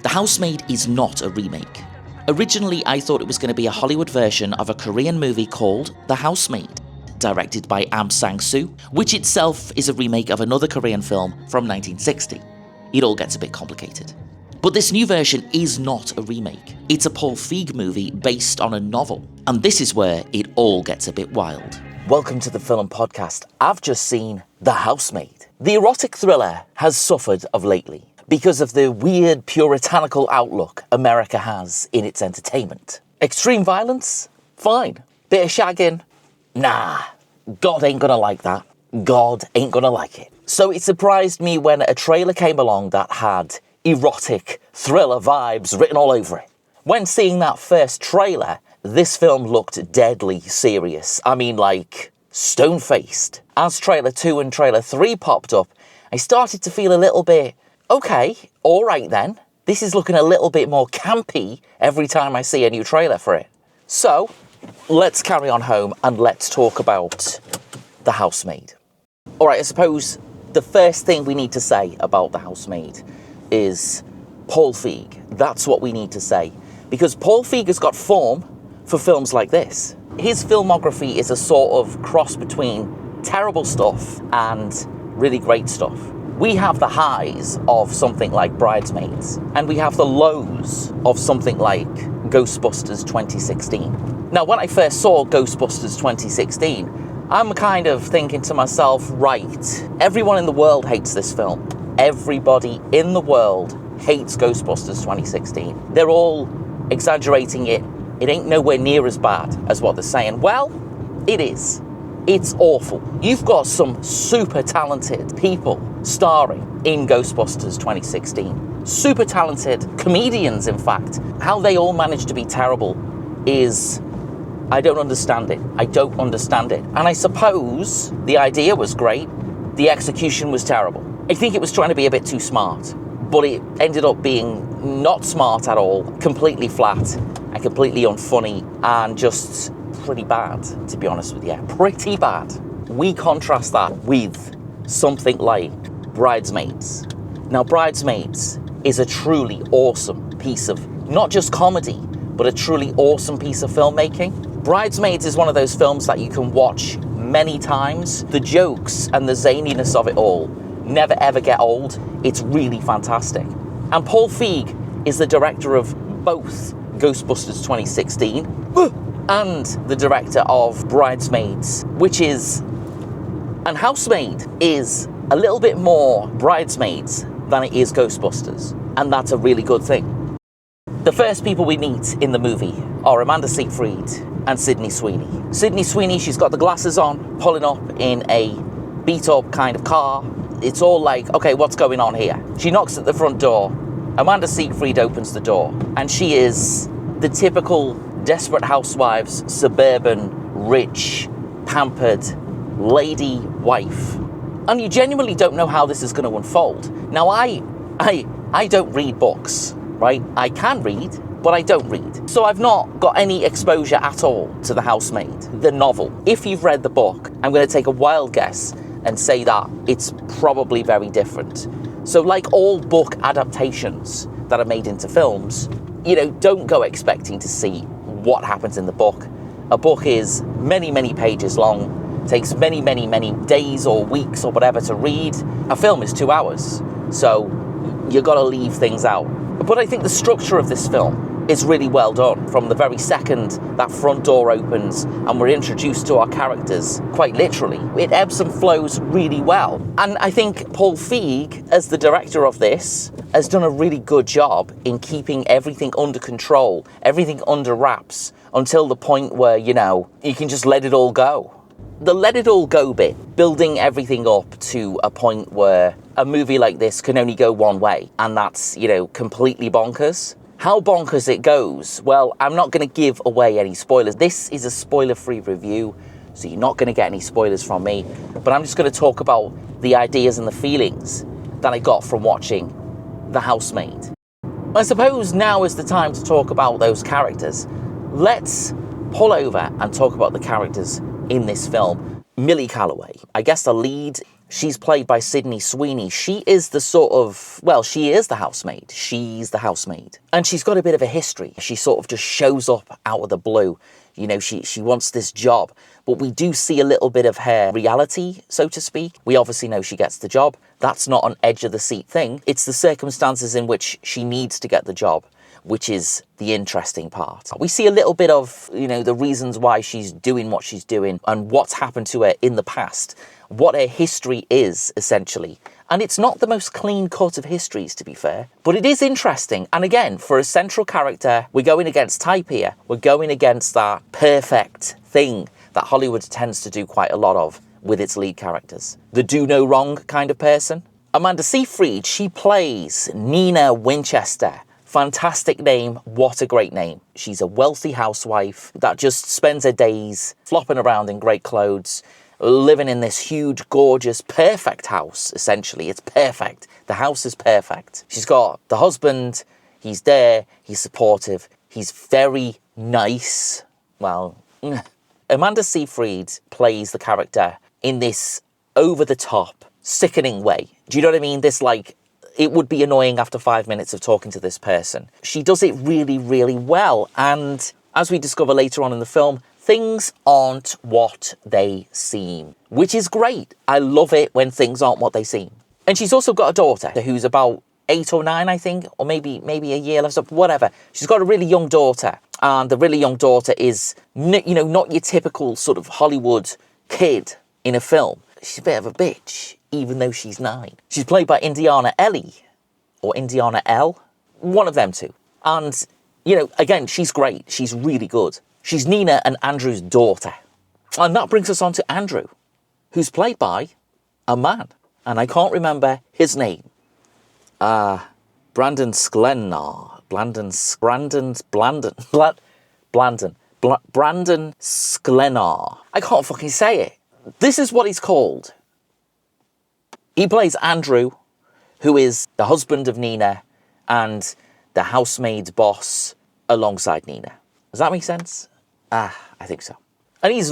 The Housemaid is not a remake. Originally, I thought it was going to be a Hollywood version of a Korean movie called The Housemaid, directed by Am Sang-soo, which itself is a remake of another Korean film from 1960. It all gets a bit complicated. But this new version is not a remake. It's a PaulFeig movie based on a novel. And this is where it all gets a bit wild. Welcome to the Filum Podcast. I've just seen The Housemaid. The erotic thriller has suffered of lately because of the weird puritanical outlook America has in its entertainment. Extreme violence? Fine. Bit of shagging? Nah. God ain't gonna like that. God ain't gonna like it. So it surprised me when a trailer came along that had erotic thriller vibes written all over it. When seeing that first trailer, this film looked deadly serious. I mean, like, stone-faced. As trailer 2 and trailer 3 popped up, I started to feel a little bit, okay, all right then. This is looking a little bit more campy every time I see a new trailer for it. So, let's carry on home and let's talk about The Housemaid. All right, I suppose the first thing we need to say about The Housemaid is PaulFeig. That's what we need to say. Because PaulFeig has got form for films like this. His filmography is a sort of cross between terrible stuff and really great stuff. We have the highs of something like Bridesmaids, and we have the lows of something like Ghostbusters 2016. Now, when I first saw Ghostbusters 2016, I'm kind of thinking to myself, right, everyone in the world hates this film. Everybody in the world hates Ghostbusters 2016. They're all exaggerating it. It ain't nowhere near as bad as what they're saying. Well, it is. It's awful. You've got some super talented people starring in Ghostbusters 2016. Super talented comedians, in fact. How they all managed to be terrible is... I don't understand it. I don't understand it. And I suppose the idea was great. The execution was terrible. I think it was trying to be a bit too smart, but it ended up being not smart at all, completely flat and completely unfunny and just pretty bad, to be honest with you. Pretty bad. We contrast that with something like Bridesmaids. Now, Bridesmaids is a truly awesome piece of, not just comedy, but a truly awesome piece of filmmaking. Bridesmaids is one of those films that you can watch many times. The jokes and the zaniness of it all never ever get old. It's really fantastic. And PaulFeig is the director of both Ghostbusters 2016 and the director of Bridesmaids, which is... And Housemaid is a little bit more Bridesmaids than it is Ghostbusters. And that's a really good thing. The first people we meet in the movie are Amanda Seyfried and Sydney Sweeney. Sydney Sweeney, she's got the glasses on, pulling up in a beat-up kind of car. It's all like, okay, what's going on here? She knocks at the front door. Amanda Seyfried opens the door, and she is the typical Desperate Housewives, suburban, rich, pampered lady wife. And you genuinely don't know how this is going to unfold. Now, I don't read books, right? I can read, but I don't read. So I've not got any exposure at all to The Housemaid, the novel. If you've read the book, I'm going to take a wild guess and say that it's probably very different. So like all book adaptations that are made into films, you know, don't go expecting to see what happens in the book. A book is many, many pages long, takes many, many, many days or weeks or whatever to read. A film is 2 hours, so you've got to leave things out. But I think the structure of this film is really well done. From the very second that front door opens and we're introduced to our characters, quite literally, it ebbs and flows really well. And I think PaulFeig, as the director of this, has done a really good job in keeping everything under control, everything under wraps, until the point where, you know, you can just let it all go. The let it all go bit, building everything up to a point where a movie like this can only go one way, and that's, you know, completely bonkers. How bonkers it goes, well, I'm not going to give away any spoilers. This is a spoiler-free review, so you're not going to get any spoilers from me. But I'm just going to talk about the ideas and the feelings that I got from watching The Housemaid. I suppose now is the time to talk about those characters. Let's pull over and talk about the characters in this film. Millie Calloway, I guess the lead. She's played by Sydney Sweeney. She is the sort of, well, she is the housemaid. She's the housemaid. And she's got a bit of a history. She sort of just shows up out of the blue. You know, she wants this job. But we do see a little bit of her reality, so to speak. We obviously know she gets the job. That's not an edge-of-the-seat thing. It's the circumstances in which she needs to get the job, which is the interesting part. We see a little bit of, you know, the reasons why she's doing what she's doing and what's happened to her in the past, what her history is, essentially. And it's not the most clean cut of histories, to be fair, but it is interesting. And again, for a central character, we're going against type here. We're going against that perfect thing that Hollywood tends to do quite a lot of with its lead characters. The do no wrong kind of person. Amanda Seyfried, she plays Nina Winchester. Fantastic name, what a great name. She's a wealthy housewife that just spends her days flopping around in great clothes, living in this huge, gorgeous, perfect house, essentially. It's perfect. The house is perfect. She's got the husband, he's there, he's supportive, he's very nice. Well, Amanda Seyfried plays the character in this over-the-top, sickening way. Do you know what I mean? This, like, it would be annoying after 5 minutes of talking to this person. She does it really, really well. And as we discover later on in the film, things aren't what they seem, which is great. I love it when things aren't what they seem. And she's also got a daughter who's about 8 or 9, I think, or maybe a year less, whatever. She's got a really young daughter, and the really young daughter is, you know, not your typical sort of Hollywood kid in a film. She's a bit of a bitch, even though she's 9. She's played by Indiana Ellie, or Indiana L, one of them two. And, you know, again, she's great. She's really good. She's Nina and Andrew's daughter. And that brings us on to Andrew, who's played by a man. And I can't remember his name. Brandon Sklenar. Brandon Sklenar. I can't fucking say it. This is what he's called. He plays Andrew, who is the husband of Nina and the housemaid's boss alongside Nina. Does that make sense? I think so. And he's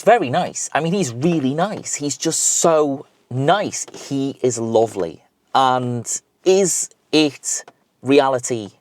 very nice. I mean, he's really nice. He's just so nice. He is lovely. And is it reality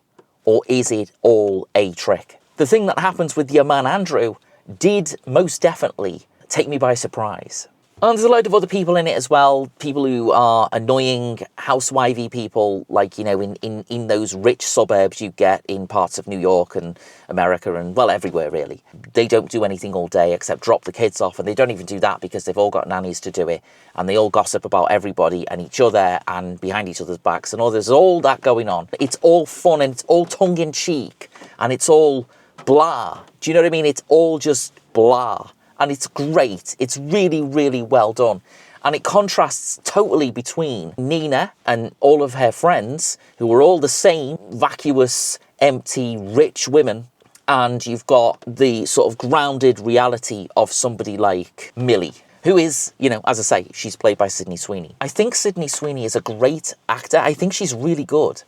or is it all a trick? The thing that happens with your man Andrew did most definitely take me by surprise. And there's a load of other people in it as well. People who are annoying, housewifey people, like, you know, in those rich suburbs you get in parts of New York and America and, well, everywhere, really. They don't do anything all day except drop the kids off, and they don't even do that because they've all got nannies to do it, and they all gossip about everybody and each other and behind each other's backs, and there's all that going on. It's all fun, and it's all tongue-in-cheek, and it's all blah. Do you know what I mean? It's all just blah. And it's great. It's really, really well done. And it contrasts totally between Nina and all of her friends, who are all the same vacuous, empty, rich women. And you've got the sort of grounded reality of somebody like Millie, who is, you know, as I say, she's played by Sydney Sweeney. I think Sydney Sweeney is a great actor. I think she's really good.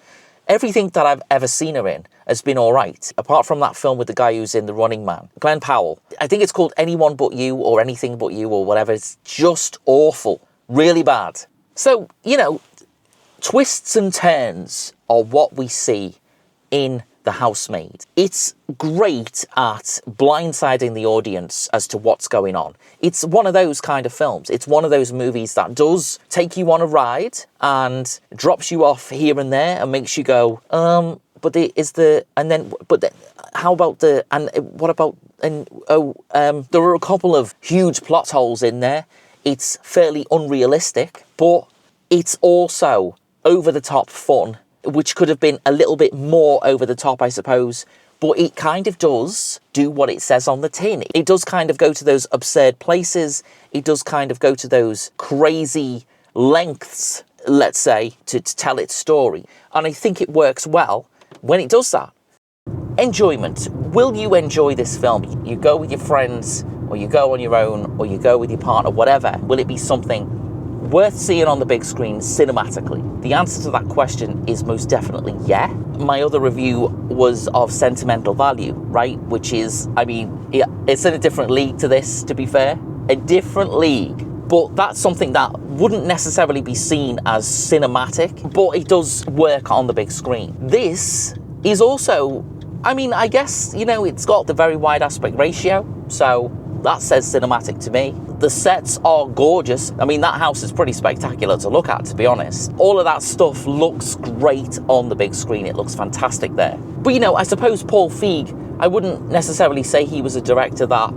Everything that I've ever seen her in has been all right, apart from that film with the guy who's in The Running Man, Glenn Powell. I think it's called Anyone But You or Anything But You or whatever. It's just awful, really bad. So, you know, twists and turns are what we see in The Housemaid. It's great at blindsiding the audience as to what's going on. It's one of those kind of films. It's one of those movies that does take you on a ride and drops you off here and there and makes you go, there are a couple of huge plot holes in there. It's fairly unrealistic, but it's also over-the-top fun, which could have been a little bit more over the top, I suppose, but it kind of does do what it says on the tin. It does kind of go to those absurd places. It does kind of go to those crazy lengths, let's say, to tell its story. And I think it works well when it does that. Enjoyment. Will you enjoy this film? You go with your friends, or you go on your own, or you go with your partner, whatever. Will it be something worth seeing on the big screen cinematically? The answer to that question is most definitely yeah. My other review was of sentimental value, right? Which is, I mean, yeah, it's in a different league to this, to be fair. A different league. but that's something that wouldn't necessarily be seen as cinematic, but it does work on the big screen. This is also, I mean, I guess, you know, it's got the very wide aspect ratio, so that says cinematic to me. The sets are gorgeous. I mean, that house is pretty spectacular to look at, to be honest. All of that stuff looks great on the big screen. It looks fantastic there. But, you know, I suppose PaulFeig, I wouldn't necessarily say he was a director that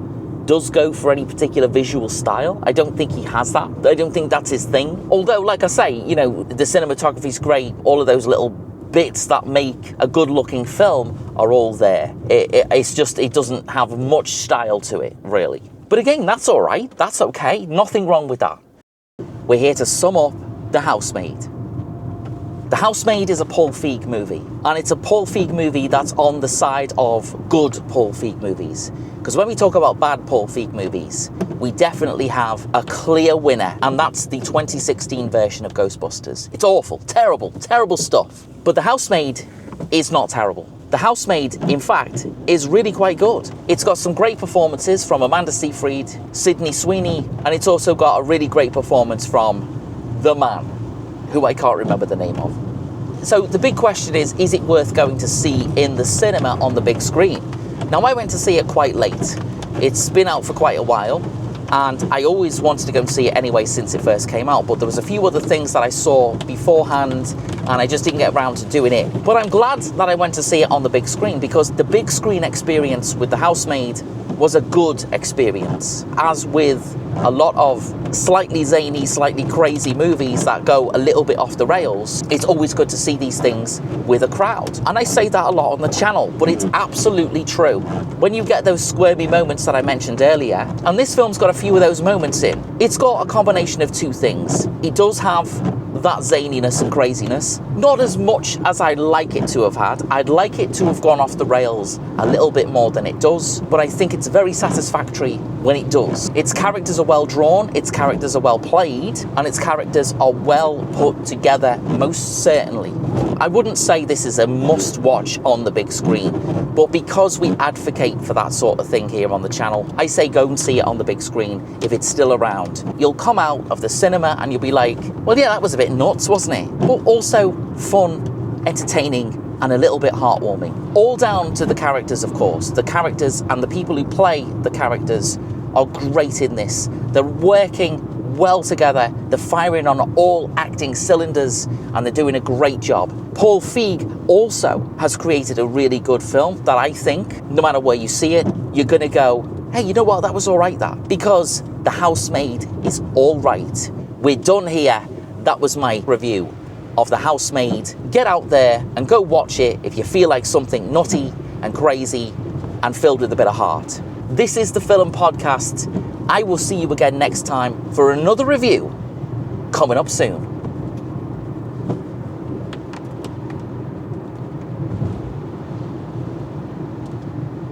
does go for any particular visual style. I don't think he has that. I don't think that's his thing. Although, like I say, you know, the cinematography's great. All of those little bits that make a good-looking film are all there. It's just, it doesn't have much style to it, really. But again, that's all right. That's okay. Nothing wrong with that. We're here to sum up The Housemaid. The Housemaid is a PaulFeig movie, and it's a PaulFeig movie that's on the side of good PaulFeig movies. Because when we talk about bad PaulFeig movies, we definitely have a clear winner, and that's the 2016 version of Ghostbusters. It's awful, terrible, terrible stuff. But The Housemaid is not terrible. The Housemaid, in fact, is really quite good. It's got some great performances from Amanda Seyfried, Sydney Sweeney, and it's also got a really great performance from the man, who I can't remember the name of. So the big question is it worth going to see in the cinema on the big screen? Now, I went to see it quite late. It's been out for quite a while, and I always wanted to go and see it anyway since it first came out, but there was a few other things that I saw beforehand, and I just didn't get around to doing it. But I'm glad that I went to see it on the big screen, because the big screen experience with The Housemaid was a good experience. As with a lot of slightly zany, slightly crazy movies that go a little bit off the rails, it's always good to see these things with a crowd. And I say that a lot on the channel, but it's absolutely true. When you get those squirmy moments that I mentioned earlier, and this film's got a few of those moments in, it's got a combination of two things. It does have that zaniness and craziness, not as much as I'd like it to have had. I'd like it to have gone off the rails a little bit more than it does, but I think it's very satisfactory when it does. Its characters are well drawn, its characters are well played, and its characters are well put together, most certainly. I wouldn't say this is a must-watch on the big screen, but because we advocate for that sort of thing here on the channel, I say go and see it on the big screen if it's still around. You'll come out of the cinema and you'll be like, well, yeah, that was a bit nuts, wasn't it? But also fun, entertaining, and a little bit heartwarming. All down to the characters, of course. The characters and the people who play the characters are great in this. They're working well together, they're firing on all acting cylinders, and they're doing a great job. PaulFeig also has created a really good film that I think, no matter where you see it, you're gonna go, hey, you know what, that was all right, that. Because The Housemaid is all right. We're done here. That was my review of The Housemaid. Get out there and go watch it if you feel like something nutty and crazy and filled with a bit of heart. This is the Filum Podcast. I will see you again next time for another review coming up soon.